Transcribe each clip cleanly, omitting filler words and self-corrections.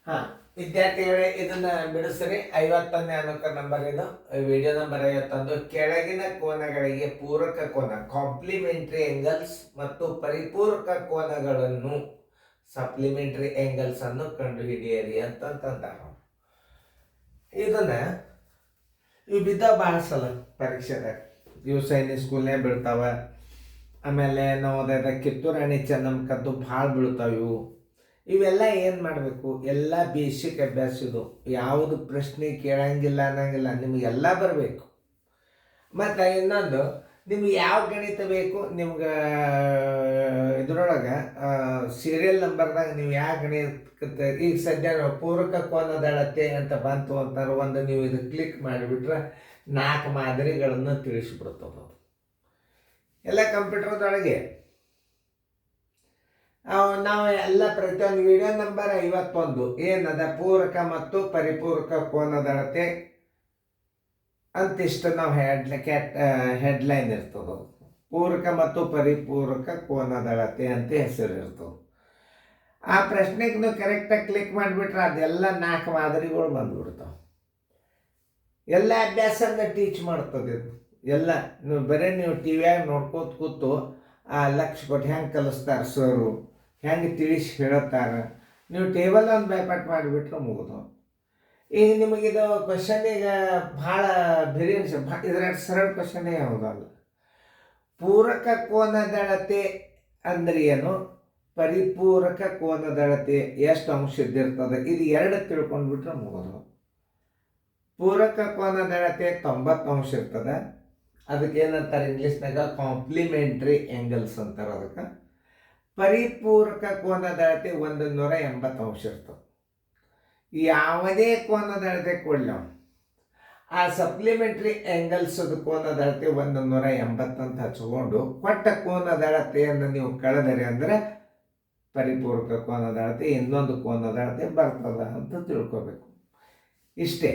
ಹಾ, ವಿದ್ಯಾರ್ಥಿಗಳೇ ಇದನ್ನ ಬಿಡಿಸ್ರಿ. 51ನೇ ಅನುಕ ನಂಬರ್ ಇದು, ವಿಡಿಯೋ ನಂಬರ್ 51. ಕೆಳಗಿನ ಕೋನಗಳಿಗೆ ಪೂರಕ ಕೋನ ಕಾಂಪ್ಲಿಮೆಂಟರಿ ಆಂಗಲ್ಸ್ ಮತ್ತು ಪರಿಪೂರಕ ಕೋನಗಳನ್ನು ಸಪ್ಲಿಮೆಂಟರಿ ಆಂಗಲ್ಸ್ ಅನ್ನು ಕಂಡುಹಿಡಿಯಿರಿ ಅಂತಂತಾರ. ಇದನ್ನ ಇವು ಬಿದ್ದಾವ ಭಾಳ ಸಲ ಪರೀಕ್ಷೆದಾಗ. ಇವು ಸೈನಿಕ್ ಸ್ಕೂಲ್ನೇ ಬೀಳ್ತಾವ. ಆಮೇಲೆ ನವೋದಯದ ಕಿತ್ತೂರು ರಾಣಿ ಚೆನ್ನಮ್ಮಕ್ಕದ್ದು ಭಾಳ ಬೀಳ್ತಾವ. ಇವೆಲ್ಲ ಏನು ಮಾಡಬೇಕು, ಎಲ್ಲ ಬೇಸಿಕ್ ಅಭ್ಯಾಸ ಇದು. ಯಾವುದು ಪ್ರಶ್ನೆ ಕೇಳಂಗಿಲ್ಲ ಅನ್ನಂಗಿಲ್ಲ, ನಿಮಗೆಲ್ಲ ಬರಬೇಕು. ಮತ್ತು ಇನ್ನೊಂದು, ನಿಮ್ಗೆ ಯಾವ ಗಣಿತ ಬೇಕು, ನಿಮ್ಗೆ ಇದ್ರೊಳಗೆ ಸೀರಿಯಲ್ ನಂಬರ್ದಾಗ ನೀವು ಯಾವ ಗಣಿತ, ಈಗ ಸದ್ಯ ಪೂರಕ ಕೋನದ ಅಳತೆ ಅಂತ ಬಂತು ಅಂತಾರೆ. ಒಂದು ನೀವು ಇದು ಕ್ಲಿಕ್ ಮಾಡಿಬಿಟ್ರೆ 4 ಮಾದರಿಗಳನ್ನು ತಿಳಿಸ್ಬಿಡ್ತದೆ. ಎಲ್ಲ ಕಂಪ್ಯೂಟರ್ದೊಳಗೆ ನಾವು ಎಲ್ಲ ಪ್ರತಿಯೊಂದು ವಿಡಿಯೋ ನಂಬರ್ 51 ಏನದ ಪೂರಕ ಮತ್ತು ಪರಿಪೂರಕ ಕೋನದ ಅಳತೆ ಅಂತಿಷ್ಟು ನಾವು ಹೆಡ್ಲೈನ್ ಇರ್ತದೆ. ಪೂರಕ ಮತ್ತು ಪರಿಪೂರಕ ಕೋನದ ಅಳತೆ ಅಂತ ಹೆಸರು ಇರ್ತದೆ. ಆ ಪ್ರಶ್ನೆಗೆ ನೀವು ಕರೆಕ್ಟಾಗಿ ಕ್ಲಿಕ್ ಮಾಡಿಬಿಟ್ರೆ ಅದೆಲ್ಲ 4 ಮಾದರಿಗಳು ಬಂದ್ಬಿಡ್ತಾವೆ. ಎಲ್ಲ ಅಭ್ಯಾಸನ ಟೀಚ್ ಮಾಡ್ತದೆ ಇದು. ಎಲ್ಲ ನೀವು ಬರೀ ನೀವು ಟಿ ವಿಯಾಗ ನೋಡ್ಕೋತ ಕೂತು ಲಕ್ಷ ಕೊಟ್ಟು ಹೆಂಗೆ ಕಲಿಸ್ತಾರೆ ಸರು, ಹೆಂಗೆ ತಿಳಿಸಿ ಹೇಳ್ತಾರೆ, ನೀವು ಟೇಬಲ್ ಒಂದು ಬೈಪಾಟ್ ಮಾಡಿಬಿಟ್ರೆ ಮುಗಿದು. ಈಗ ನಿಮಗಿದು ಕ್ವಶನ್ ಈಗ ಭಾಳ ಬೇರೆ ಇದ್ರಾಗ ಸರಳ ಕ್ವಶನ್ನೇ ಯಾವುದಲ್ಲ. ಪೂರಕ ಕೋನದಳತೆ ಅಂದ್ರೆ ಏನು, ಪರಿಪೂರಕ ಕೋನದಳತೆ ಎಷ್ಟು ಅಂಶ ಇದ್ದಿರ್ತದೆ, ಇದು 2 ತಿಳ್ಕೊಂಡ್ಬಿಟ್ರೆ ಮುಗಿದು. ಪೂರಕ ಕೋನದಳತೆ 90 ಅಂಶ ಇರ್ತದೆ. ಅದಕ್ಕೆ ಏನಂತಾರೆ ಇಂಗ್ಲೀಷ್ನಾಗ ಕಾಂಪ್ಲಿಮೆಂಟ್ರಿ ಆ್ಯಂಗಲ್ಸ್ ಅಂತಾರೆ ಅದಕ್ಕೆ. ಪರಿಪೂರಕ ಕೋನದ ಅಳತೆ 180 ಅಂಶ ಇರ್ತದೆ. ಯಾವುದೇ ಕೋನದ ಅಳತೆ ಕೊಡಲಿ ಆ ಸಪ್ಲಿಮೆಂಟ್ರಿ ಆ್ಯಂಗಲ್ಸದ ಕೋನದ ಅಳತೆ 180 ಅಂತ ಹಚ್ಕೊಂಡು ಕೊಟ್ಟ ಕೋನದ ಅಳತೆಯನ್ನು ನೀವು ಕಳೆದರೆ ಅಂದರೆ ಪರಿಪೂರಕ ಕೋನದ ಅಳತೆ ಇನ್ನೊಂದು ಕೋನದ ಅಳತೆ ಬರ್ತದ ಅಂತ ತಿಳ್ಕೊಬೇಕು. ಇಷ್ಟೇ.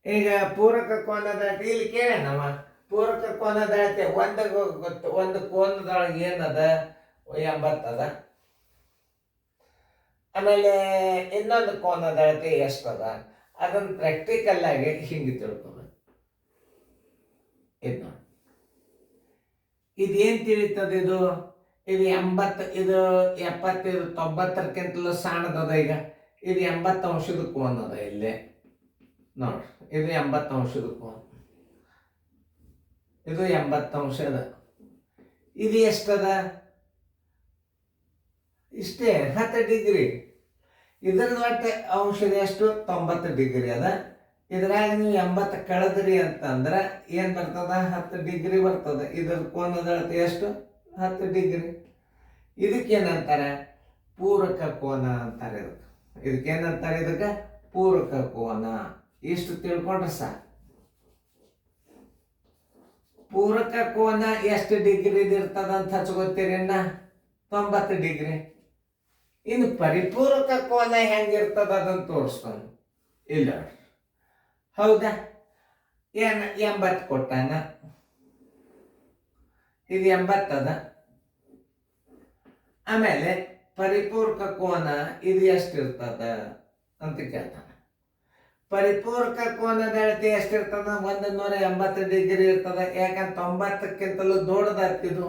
ಈಗ ಪೂರಕ ಕೋನದ ಅಳತೆ ಇಲ್ಲಿ ಕೇಳೋಣವ. ಪೂರಕ ಕೋನದ ಅಳತೆ ಒಂದು ಕೋನದೊಳಗೆ ಏನದ 80 ಅದ. ಆಮೇಲೆ ಇನ್ನೊಂದು ಕೋನದ ಅಳತೆ ಎಷ್ಟದ, ಅದನ್ನು ಪ್ರಾಕ್ಟಿಕಲ್ ಆಗಿ ಹಿಂಗೆ ತಿಳ್ಕೊಬೇಕು. ಇದು ನೋಡಿ, ಇದೇನು ತಿಳಿತದೆ, ಇದು 80, ಇದು 70, ಇದು 90ಕ್ಕಿಂತಲೂ ಸಣ್ಣದದ. ಈಗ ಇದು 80 ಅಂಶದ ಕೋನ ಅದ. ಇಲ್ಲಿ ನೋಡ್ರಿ, ಇದು 80 ಅಂಶದ ಕೋನ, ಇದು 80 ಅಂಶ ಅದ. ಇದು ಎಷ್ಟದ, ಇಷ್ಟೇ 10 ಡಿಗ್ರಿ. ಇದರದ್ದು ಒಟ್ಟು ಅಂಶದ ಎಷ್ಟು 90 ಡಿಗ್ರಿ ಅದ. ಇದ್ರಾಗ ನೀವು 80 ಕಳೆದ್ರಿ ಅಂತಂದ್ರೆ ಏನು ಬರ್ತದ, 10 ಡಿಗ್ರಿ ಬರ್ತದೆ. ಇದ್ರ ಕೋನದ ಅಳತೆ ಎಷ್ಟು 10 ಡಿಗ್ರಿ. ಇದಕ್ಕೇನಂತಾರೆ ಪೂರಕ ಕೋನ ಅಂತಾರೆ. ಇದಕ್ಕೇನಂತಾರೆ, ಇದಕ್ಕೆ ಪೂರಕ ಕೋನ. ಇಷ್ಟು ತಿಳ್ಕೊಂಡ್ರೆ ಸಾಕು. ಪೂರಕ ಕೋನ ಎಷ್ಟು ಡಿಗ್ರಿ ಇರ್ತದ ಅಂತ ಹಚ್ಕೋತೀರಿ, 90 ಡಿಗ್ರಿ. ಇನ್ನು ಪರಿಪೂರಕ ಕೋನ ಹೆಂಗಿರ್ತದ ಅದನ್ನು ತೋರಿಸ್ತಾನೆ. ಇಲ್ಲ ಹೌದಾ, ಏನು 80 ಕೊಟ್ಟಾನ, ಇದು 80 ಅದ. ಆಮೇಲೆ ಪರಿಪೂರಕ ಕೋನ ಇದು ಎಷ್ಟಿರ್ತದ ಅಂತ ಕೇಳ್ತಾನೆ. ಪರಿಪೂರಕ ಕೋನದ ಅಳತೆ ಎಷ್ಟಿರ್ತದ, 180 ಡಿಗ್ರಿ ಇರ್ತದ. ಯಾಕಂದ್ರೆ 90ಕ್ಕಿಂತಲೂ ದೊಡ್ಡದಾಗ್ತಿದ್ದು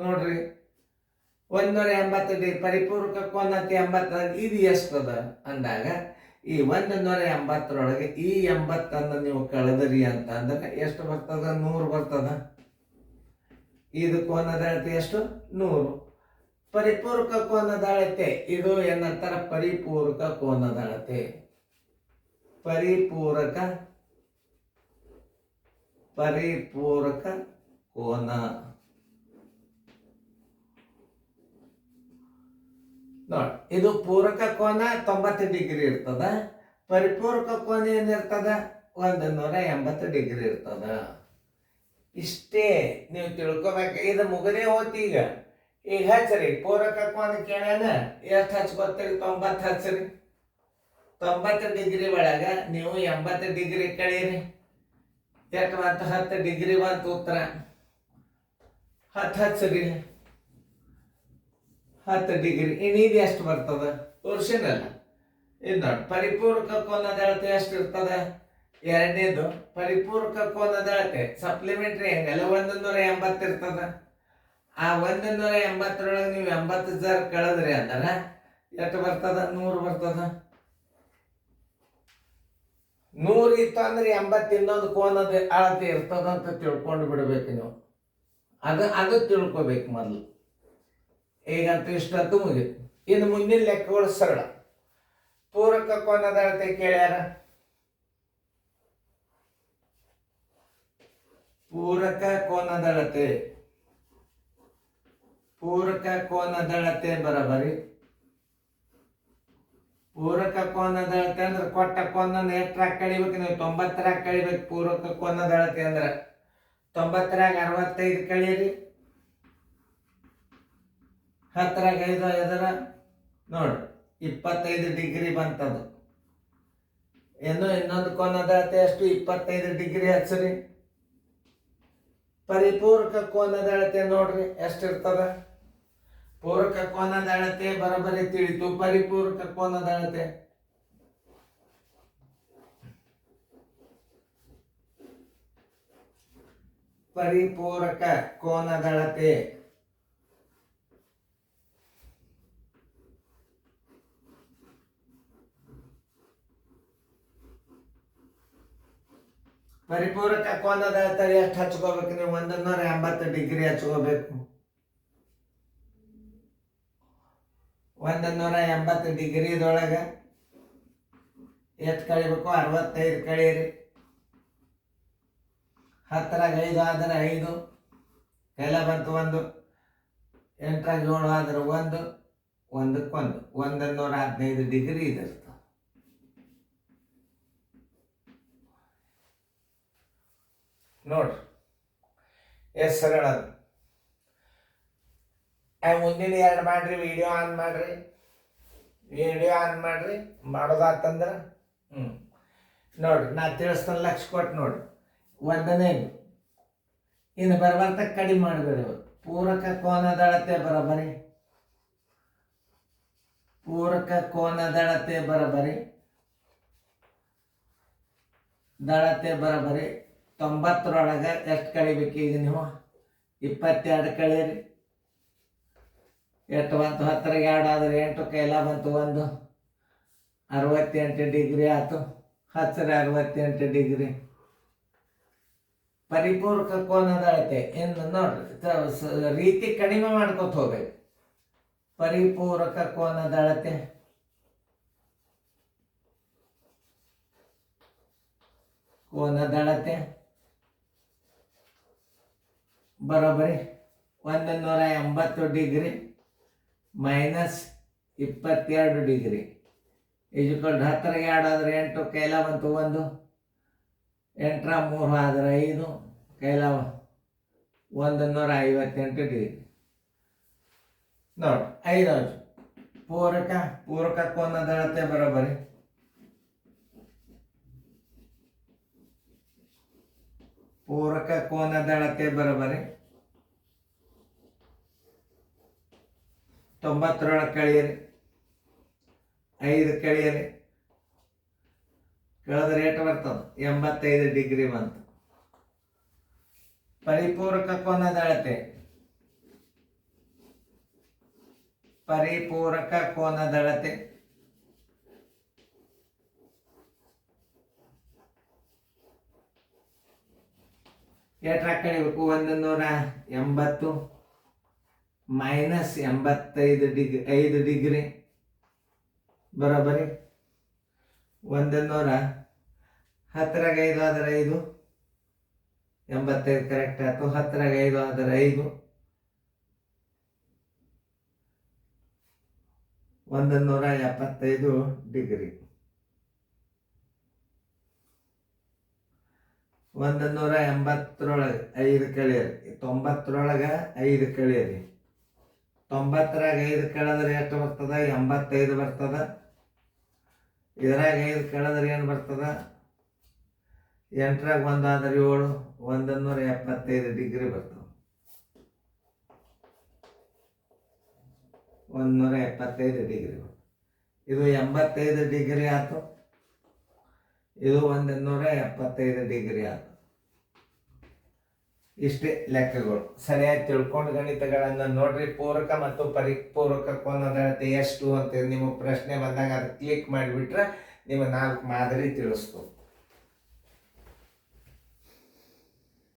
ನೋಡ್ರಿ. 180 ಡಿಗ್ರಿ ಪರಿಪೂರಕ ಕೋನ 80. ಇದು ಎಷ್ಟದ ಅಂದಾಗ ಈ 180ರೊಳಗೆ ಈ 80 ನೀವು ಕಳೆದ್ರಿ ಅಂತ ಅಂದ್ರೆ ಎಷ್ಟು ಬರ್ತದ, 100 ಬರ್ತದ. ಇದು ಕೋನದ ಅಳತೆ ಎಷ್ಟು, 100. ಪರಿಪೂರಕ ಕೋನದ ಅಳತೆ ಇದು ಏನಂತಾರ, ಪರಿಪೂರಕ ಕೋನದ ಅಳತೆ. ಪರಿಪೂರಕ ಕೋನ ನೋಡಿ. ಇದು ಪೂರಕ ಕೋನ 90 ಡಿಗ್ರಿ ಇರ್ತದ. ಪರಿಪೂರಕ ಕೋನ ಏನಿರ್ತದ 180 ಡಿಗ್ರಿ ಇರ್ತದ. ಇಷ್ಟೇ ನೀವು ತಿಳ್ಕೊಬೇಕು. ಇದು ಮುಗದೇ ಹೋತಿ. ಈಗ ಹಚ್ಚ್ರಿ ಪೂರಕ ಕೋನ ಕೇಳ್ಯಾನ, ಎಷ್ಟು ಹಚ್ಕೊತೀರಿ, 90 ಹಚ್ಚ್ರಿ. 90 ಡಿಗ್ರಿ ಒಳಗೆ ನೀವು 80 ಡಿಗ್ರಿ ಕಳೀರಿ, ಎಷ್ಟು ಬಂತು, 10 ಡಿಗ್ರಿ ಬಂತು ಉತ್ತರ. 10 ಹಚ್ಚ್ರಿ, 10 ಡಿಗ್ರಿ. ಇನ್ನು ಇದು ಎಷ್ಟು ಬರ್ತದ ತೋರಿಸಿನಲ್ಲ. ಇದು ನೋಡಿ, ಪರಿಪೂರಕ ಕೋನದ ಅಳತೆ ಎಷ್ಟಿರ್ತದೆ? ಎರಡನೇದು ಪರಿಪೂರಕ ಕೋನದ ಅಳತೆ ಸಪ್ಲಿಮೆಂಟ್ರಿ ಆಂಗಲ್ 180 ಇರ್ತದ. ಆ 180ರೊಳಗೆ ನೀವು 80 ಕಳೆದ್ರಿ ಅಂದ್ರೆ ಎಷ್ಟು ಬರ್ತದ? 100 ಬರ್ತದ. 100 ಇತ್ತು ಅಂದ್ರೆ 80 ಇನ್ನೊಂದು ಕೋನದ ಅಳತೆ ಇರ್ತದ ಅಂತ ತಿಳ್ಕೊಂಡು ಬಿಡ್ಬೇಕು ನೀವು. ಅದು ತಿಳ್ಕೊಬೇಕು ಮೊದಲು. ಈಗಂತೂ ಇಷ್ಟಂತೂ ಮುಗಿತು. ಇನ್ನು ಮುಂದಿನ ಲೆಕ್ಕಗಳು ಸರಳ. ಪೂರಕ ಕೋನದ ಅಳತೆ ಕೇಳ್ಯಾರ. ಪೂರಕ ಕೋನದಳತೆ, ಪೂರಕ ಕೋನದಳತೆ ಬರಬರಿ. ಪೂರಕ ಕೋನದಳತೆ ಅಂದ್ರೆ ಕೊಟ್ಟ ಕೋನನ ಎಷ್ಟರಾಗ ಕಳಿಬೇಕು? ನೀವು 90ರಾಗ ಕಳಿಬೇಕು. ಪೂರಕ ಕೋನದಳತೆ ಅಂದ್ರೆ 90ರಾಗ 65 ಕಳೀರಿ, 10ರಾಗ 5 ಎದರ ನೋಡ್ರಿ 25 ಡಿಗ್ರಿ ಬಂತದು. ಇನ್ನೊಂದು ಕೋನದಳತೆ ಎಷ್ಟು? 25 ಡಿಗ್ರಿ ಹಚ್ಚ್ರಿ. ಪರಿಪೂರಕ ಕೋನದ ಅಳತೆ ನೋಡ್ರಿ ಎಷ್ಟಿರ್ತದ? ಪೂರಕ ಕೋನದ ಅಳತೆ ಬರೋಬ್ಬರಿ ತಿಳಿತು. ಪರಿಪೂರಕ ಕೋನದ ಅಳತೆ ಪರಿಪೂರಕ ಕೋನದ ಅಳತೆ ಪರಿಪೂರಕ ಕೋನದ ಅಳತೆ ಎಷ್ಟು ಹಚ್ಕೋಬೇಕು ನೀವು? 180 ಡಿಗ್ರಿ ಹಚ್ಕೋಬೇಕು. 180 ಡಿಗ್ರಿದೊಳಗೆ ಎಷ್ಟು ಕಳಿಬೇಕು? 65 ಕಳೀರಿ. 10ರಾಗ 5 ಆದ್ರೆ 5, ಕೈಲ ಬಂತು 1. 8ರಾಗ 7 ಆದ್ರೆ 1, 1ಕ್ಕೆ 1, 115 ಡಿಗ್ರಿ ಇದಿರ್ತದೆ. ನೋಡ್ರಿ ಎಷ್ಟು ಸರಳ ಅದು. ಮುಂದಿನ 2 ಮಾಡ್ರಿ. ವಿಡಿಯೋ ಆನ್ ಮಾಡ್ರಿ. ವಿಡಿಯೋ ಆನ್ ಮಾಡ್ರಿ. ಮಾಡೋದಾತಂದ್ರೆ ನೋಡ್ರಿ ನಾ ತಿಳಿಸ್ತಾನೆ, ಲಕ್ಷ ಕೊಟ್ಟು ನೋಡ್ರಿ. 1ನೇದು ಇನ್ನು ಬರ್ಬರ್ತ ಕಡಿಮೆ ಮಾಡಬೇಡಿ. ಪೂರಕ ಕೋನದ ಅಳತೆ ಬರಬರಿ. ಪೂರಕ ಕೋನದ ಅಳತೆ ಬರಬರಿ. ದಳತೆ ಬರಬರಿ 90ರೊಳಗೆ ಎಷ್ಟು ಕಳಿಬೇಕು? ಈಗ ನೀವು 22 ಕಳೀರಿ. ಎಷ್ಟು ಬಂತು? 10ರಾಗ 2 ಆದ್ರೆ 8, ಕೈಲ ಬಂತು 1, 68 ಡಿಗ್ರಿ ಆಯ್ತು. 10 68 ಡಿಗ್ರಿ ಪರಿಪೂರಕ ಕೋನದ ಅಳತೆ. ಇನ್ನು ನೋಡ್ರಿ ರೀತಿ ಕಡಿಮೆ ಮಾಡ್ಕೊತ ಹೋಗ್ಬೇಕು. ಪರಿಪೂರಕ ಕೋನದ ಅಳತೆ ಬರೋಬ್ಬರಿ 180 ಡಿಗ್ರಿ ಮೈನಸ್ 22 ಡಿಗ್ರಿ ಈಜ್ಕೊಂಡು 10ರಾಗ 2 ಆದ್ರೆ 8, ಕೈಲ ಬಂತು 1, 8ರ 3 ಆದ್ರೆ 5, ಕೈಲ 158 ಡಿಗ್ರಿ. ನೋಡಿ 5 ಪೂರಕ ಕೋನದ ಅಳತೆ ಬರೋಬ್ಬರಿ. ಪೂರಕ ಕೋನದ ಅಳತೆ ಬರೋಬ್ಬರಿ 90ರೊಳಗೆ ಕಳೀರಿ. 5 ಕಳೀರಿ. ಕಳೆದ್ರೆ ಎಷ್ಟು ಬರ್ತದೆ? 85 ಡಿಗ್ರಿ ಬಂತು. ಪರಿಪೂರಕ ಕೋನದ ಅಳತೆ ಎಷ್ಟರ ಕಳಿಬೇಕು? 180 ಮೈನಸ್ 85 ಡಿಗ್ರಿ 5 ಡಿಗ್ರಿ ಬರೋಬ್ಬರಿ 10ರಾಗ 5 ಆದ್ರೆ 5, 85 ಕರೆಕ್ಟ್ ಆಯ್ತು. 10ರಾಗ 5 ಆದ್ರೆ 5, 175 ಡಿಗ್ರಿ. 180ರೊಳಗೆ 5 ಕಳೀರಿ. 90ರೊಳಗೆ 5 ಕಳೀರಿ. 90ರಾಗ 5 ಕಳೆದ್ರೆ ಎಷ್ಟು ಬರ್ತದ? 85 ಬರ್ತದ. ಇದರಾಗ 5 ಕಳೆದ್ರೆ ಏನು ಬರ್ತದ? 8ರಾಗ 1 ಆದ್ರೆ 7, 175 ಡಿಗ್ರಿ ಬರ್ತದೆ. 175 ಡಿಗ್ರಿ. ಇದು 85 ಡಿಗ್ರಿ ಆಯ್ತು, ಇದು 175 ಡಿಗ್ರಿ ಆಯ್ತು. ಇಷ್ಟೇ ಲೆಕ್ಕಗಳು. ಸರಿಯಾಗಿ ತಿಳ್ಕೊಂಡು ಗಣಿತಗಳನ್ನು ನೋಡ್ರಿ. ಪೂರಕ ಮತ್ತು ಪರಿಪೂರಕ ಕೋನದ ಅಳತೆ ಎಷ್ಟು ಅಂತ ನಿಮಗೆ ಪ್ರಶ್ನೆ ಬಂದಾಗ ಅದು ಕ್ಲಿಕ್ ಮಾಡಿಬಿಟ್ರೆ ನಿಮ್ಮ 4 ಮಾದರಿ ತಿಳಿಸ್ತು.